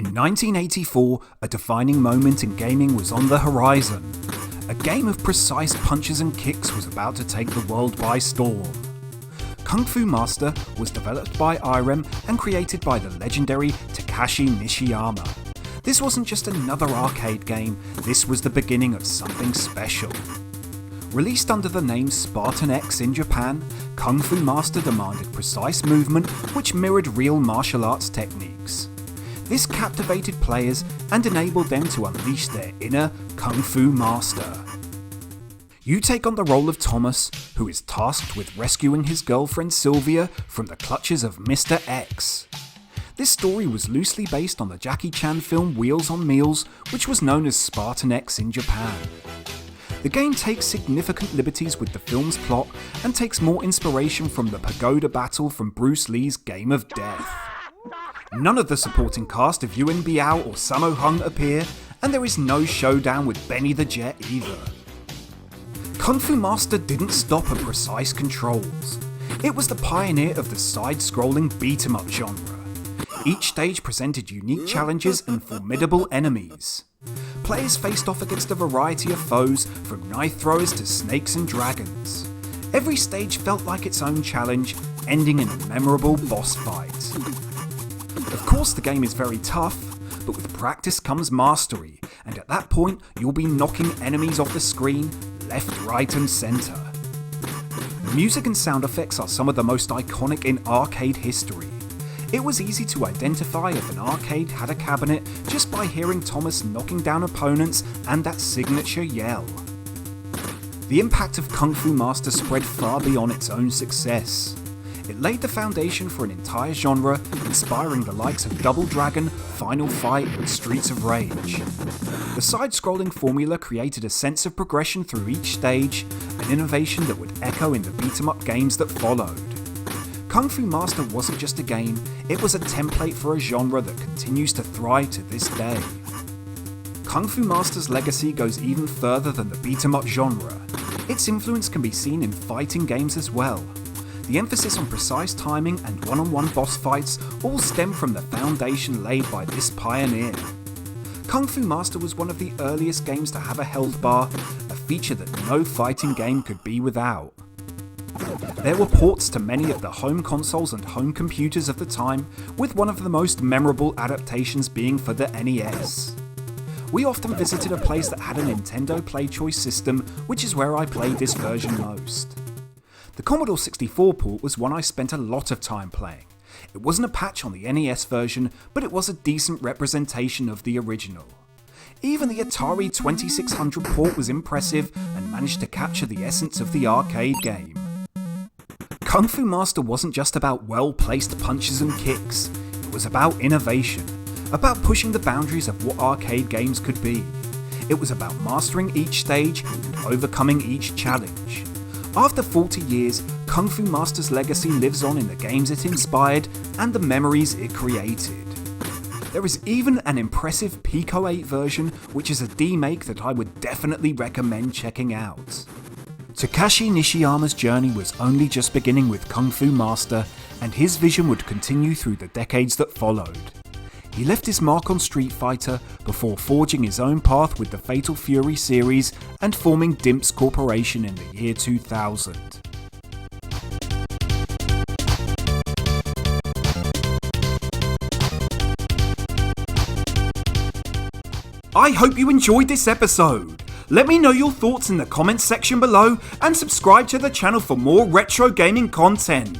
In 1984, a defining moment in gaming was on the horizon. A game of precise punches and kicks was about to take the world by storm. Kung Fu Master was developed by Irem and created by the legendary Takashi Nishiyama. This wasn't just another arcade game, this was the beginning of something special. Released under the name Spartan X in Japan, Kung Fu Master demanded precise movement which mirrored real martial arts techniques. This captivated players and enabled them to unleash their inner Kung Fu Master. You take on the role of Thomas, who is tasked with rescuing his girlfriend Sylvia from the clutches of Mr. X. This story was loosely based on the Jackie Chan film Wheels on Meals, which was known as Spartan X in Japan. The game takes significant liberties with the film's plot and takes more inspiration from the pagoda battle from Bruce Lee's Game of Death. None of the supporting cast of Yuen Biao or Sammo Hung appear, and there is no showdown with Benny the Jet either. Kung Fu Master didn't stop at precise controls. It was the pioneer of the side-scrolling beat-em-up genre. Each stage presented unique challenges and formidable enemies. Players faced off against a variety of foes, from knife throwers to snakes and dragons. Every stage felt like its own challenge, ending in a memorable boss fight. Of course, the game is very tough, but with practice comes mastery, and at that point you'll be knocking enemies off the screen left, right and centre. The music and sound effects are some of the most iconic in arcade history. It was easy to identify if an arcade had a cabinet just by hearing Thomas knocking down opponents and that signature yell. The impact of Kung Fu Master spread far beyond its own success. It laid the foundation for an entire genre, inspiring the likes of Double Dragon, Final Fight and Streets of Rage. The side-scrolling formula created a sense of progression through each stage, an innovation that would echo in the beat-em-up games that followed. Kung Fu Master wasn't just a game, it was a template for a genre that continues to thrive to this day. Kung Fu Master's legacy goes even further than the beat-em-up genre. Its influence can be seen in fighting games as well. The emphasis on precise timing and one-on-one boss fights all stem from the foundation laid by this pioneer. Kung Fu Master was one of the earliest games to have a health bar, a feature that no fighting game could be without. There were ports to many of the home consoles and home computers of the time, with one of the most memorable adaptations being for the NES. We often visited a place that had a Nintendo Play Choice system, which is where I played this version most. The Commodore 64 port was one I spent a lot of time playing. It wasn't a patch on the NES version, but it was a decent representation of the original. Even the Atari 2600 port was impressive and managed to capture the essence of the arcade game. Kung Fu Master wasn't just about well-placed punches and kicks, it was about innovation, about pushing the boundaries of what arcade games could be. It was about mastering each stage and overcoming each challenge. After 40 years, Kung Fu Master's legacy lives on in the games it inspired and the memories it created. There is even an impressive Pico 8 version, which is a demake that I would definitely recommend checking out. Takashi Nishiyama's journey was only just beginning with Kung Fu Master, and his vision would continue through the decades that followed. He left his mark on Street Fighter before forging his own path with the Fatal Fury series and forming Dimps Corporation in the year 2000. I hope you enjoyed this episode. Let me know your thoughts in the comments section below and subscribe to the channel for more retro gaming content.